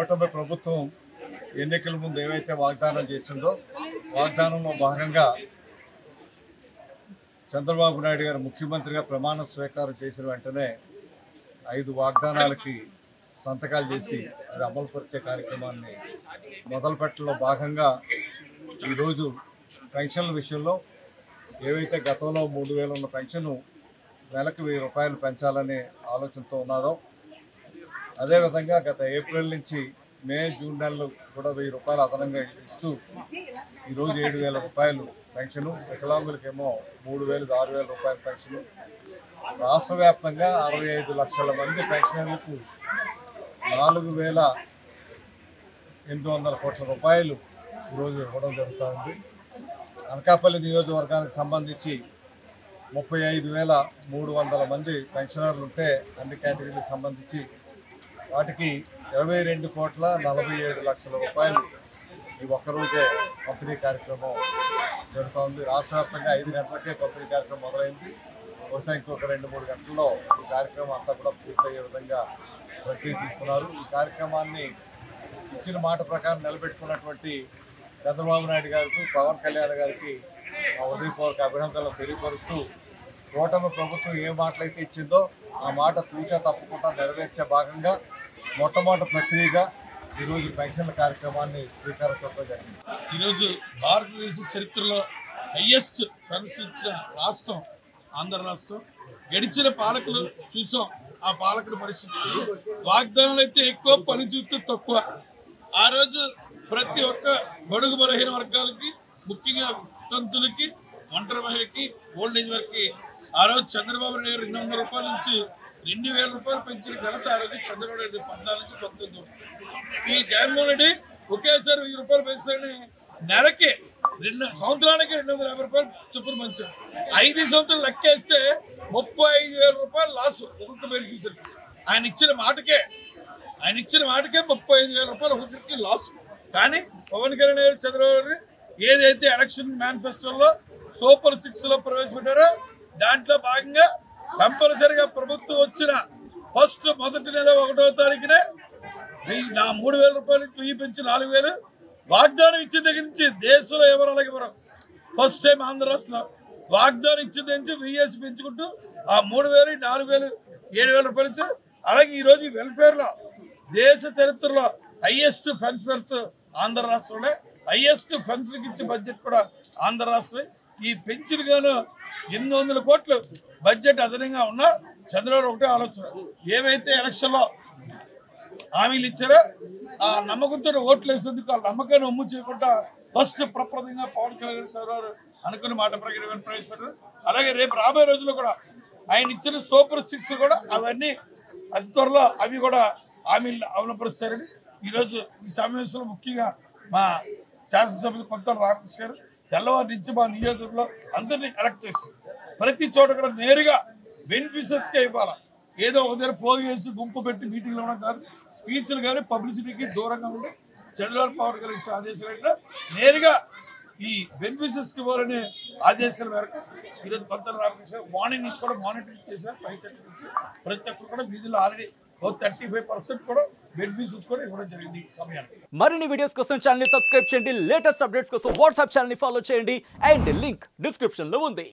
కూటమి ప్రభుత్వం ఎన్నికల ముందు ఏవైతే వాగ్దానం చేసిందో వాగ్దానంలో భాగంగా చంద్రబాబు నాయుడు గారు ముఖ్యమంత్రిగా ప్రమాణ స్వీకారం చేసిన వెంటనే 5 వాగ్దానాలకి సంతకాలు చేసి అది అమలుపరిచే కార్యక్రమాన్ని మొదలుపెట్టడంలో భాగంగా ఈరోజు పెన్షన్ల విషయంలో ఏవైతే గతంలో 3,000 ఉన్న పెన్షన్ నెలకు 1,000 రూపాయలు పెంచాలనే ఆలోచనతో ఉన్నదో అదేవిధంగా గత ఏప్రిల్ నుంచి మే జూన్ నెలలు కూడా 1,000 రూపాయలు అదనంగా ఇస్తూ ఈరోజు 7,000 రూపాయలు పెన్షను, వికలాంగులకేమో 3,000 6,000 రూపాయల పెన్షను. రాష్ట్ర వ్యాప్తంగా 65 లక్షల మంది పెన్షనర్లకు 4,800 కోట్ల రూపాయలు ఈరోజు ఇవ్వడం జరుగుతూ ఉంది. అనకాపల్లి నియోజకవర్గానికి సంబంధించి 35,300 మంది పెన్షనర్లు ఉంటే అన్ని కేటగిరీలకు సంబంధించి వాటికి 22,47 లక్షల రూపాయలు ఈ ఒక్కరోజే పంపిణీ కార్యక్రమం జరుగుతూ ఉంది. రాష్ట్ర వ్యాప్తంగా 5 గంటలకే పంపిణీ కార్యక్రమం మొదలైంది. బహుశా ఇంకొక 2-3 గంటల్లో ఈ కార్యక్రమం అంతా కూడా పూర్తయ్యే విధంగా ప్రక్రియ తీసుకున్నారు. ఈ కార్యక్రమాన్ని ఇచ్చిన మాట ప్రకారం నిలబెట్టుకున్నటువంటి చంద్రబాబు నాయుడు గారికి, పవన్ కళ్యాణ్ గారికి మా హృదయపూర్వక అభినందనలు తెలియపరుస్తూ కూటమి ప్రభుత్వం ఏ మాటలైతే ఇచ్చిందో ఆ మాట తూచా తప్పకుండా నెరవేర్చే భాగంగా మొట్టమొదటి ప్రక్రియగా ఈరోజు పెన్షన్ల కార్యక్రమాన్ని శ్రీకారం చుట్టడం జరిగింది. ఈరోజు భారతదేశ చరిత్రలో హైయెస్ట్ పెన్షన్ ఇచ్చిన రాష్ట్రం ఆంధ్ర రాష్ట్రం. గడిచిన పాలకులు చూసాం ఆ పాలకుల పరిస్థితి. వాగ్దానాలు అయితే ఎక్కువ, పని చూస్తే తక్కువ. ఆ రోజు ప్రతి ఒక్క బడుగు బలహీన వర్గాలకి, ముఖ్యంగా తంతులకి, ఒంటరి మహిళకి, ఓల్డ్ ఏజ్ వారికి ఆ రోజు చంద్రబాబు నాయుడు 200 రూపాయల నుంచి 2,000 రూపాయలు పెంచిన ఘనత ఆ రోజు చంద్రబాబు నాయుడు 14 నుంచి 19. ఈ జగన్మోహన్ రెడ్డి ఒకేసారి 1,000 రూపాయలు పెంచుతారని నెలకి 2 సంవత్సరానికి 250 రూపాయలు చొప్పున పెంచారు. 5 సంవత్సరాలు లెక్కేస్తే 35,000 రూపాయలు లాస్ ఒక్కొక్క బెనిఫిషియరీ. ఆయన ఇచ్చిన మాటకే 35,000 రూపాయలు ఒక్కొక్కరికి లాస్. కానీ పవన్ కళ్యాణ్ గారు, చంద్రబాబు గారు ఏదైతే ఎలక్షన్ మేనిఫెస్టోలో సూపర్ 6లో ప్రవేశపెట్టారో దాంట్లో భాగంగా కంపల్సరిగా ప్రభుత్వం వచ్చిన మొదటి నెల 1వ తారీఖునే 3,000 రూపాయల నుంచి 1,000 పెంచి 4,000 వాగ్దానం ఇచ్చిన దగ్గర నుంచి దేశంలో ఎవరు అలాగే ఫస్ట్ టైం ఆంధ్ర రాష్ట్రంలో వాగ్దానం ఇచ్చిన దగ్గర నుంచి 1,000 పెంచుకుంటూ ఆ 3,000, 4,000, 7,000 రూపాయలు ఇచ్చారు. అలాగే ఈరోజు వెల్ఫేర్లో దేశ చరిత్రలో హైయెస్ట్ పెన్షనర్స్ ఆంధ్ర రాష్ట్రంలో, హైయెస్ట్ పెన్షన్కి ఇచ్చే బడ్జెట్ కూడా ఆంధ్ర రాష్ట్రమే. ఈ పెన్షన్ గాను 800 కోట్లు బడ్జెట్ అదనంగా ఉన్నా చంద్రబాబు ఒకటే ఆలోచన, ఏవైతే ఎలక్షన్లో హామీలు ఇచ్చారో ఆ నమ్మకంతో ఓట్లు వేసేందుకు ఆ నమ్మకాన్ని ఒమ్ము చేయకుండా ఫస్ట్ ప్రప్రదంగా పవన్ కళ్యాణ్ చంద్రబాబు అనుకున్న మాట ప్రకారం ప్రవేశపెట్టారు. అలాగే రేపు రాబోయే రోజుల్లో కూడా ఆయన ఇచ్చిన సూపర్ 6 కూడా అవన్నీ అతి త్వరలో అవి కూడా హామీలు అమలుపరుస్తారని ఈరోజు ఈ సమావేశంలో ముఖ్యంగా మా శాసనసభ్యులు కొంతల రామకృష్ణ గారు తెల్లవారి నుంచి మా నియోజకవర్గంలో అందరినీ ఎలక్ట్ చేసి ప్రతి చోట కూడా నేరుగా బెనిఫిషియర్స్కే ఇవ్వాలి. ఏదో ఉదయం పోగేసి గుంపు పెట్టి మీటింగ్లు ఇవ్వడం కాదు. స్పీచ్లు కానీ పబ్లిసిటీకి దూరంగా ఉండి చంద్రబాబు పవన్ కళ్యాణ్ ఇచ్చే ఆదేశాలు ఏంటంటే నేరుగా ఈ బెనిఫిషియర్స్కి ఇవ్వాలనే ఆదేశాల మేరకు ఈరోజు కొంతల రామకృష్ణ మార్నింగ్ నుంచి కూడా మానిటరింగ్ చేశారు. 5:30 నుంచి ప్రతి ఒక్కరు కూడా వీధుల్లో ఆల్రెడీ 35% కూడా బెనిఫిషియర్స్ కూడా ఇవ్వడం జరిగింది ఈ సమయానికి. మరిన్ని వీడియోస్ కోసం ఛానల్ ని సబ్స్క్రైబ్ చేయండి. లేటెస్ట్ అప్డేట్స్ కోసం వాట్సాప్ ఛానల్ ని ఫాలో చేయండి. అండ్ లింక్ డిస్క్రిప్షన్ లో ఉంది.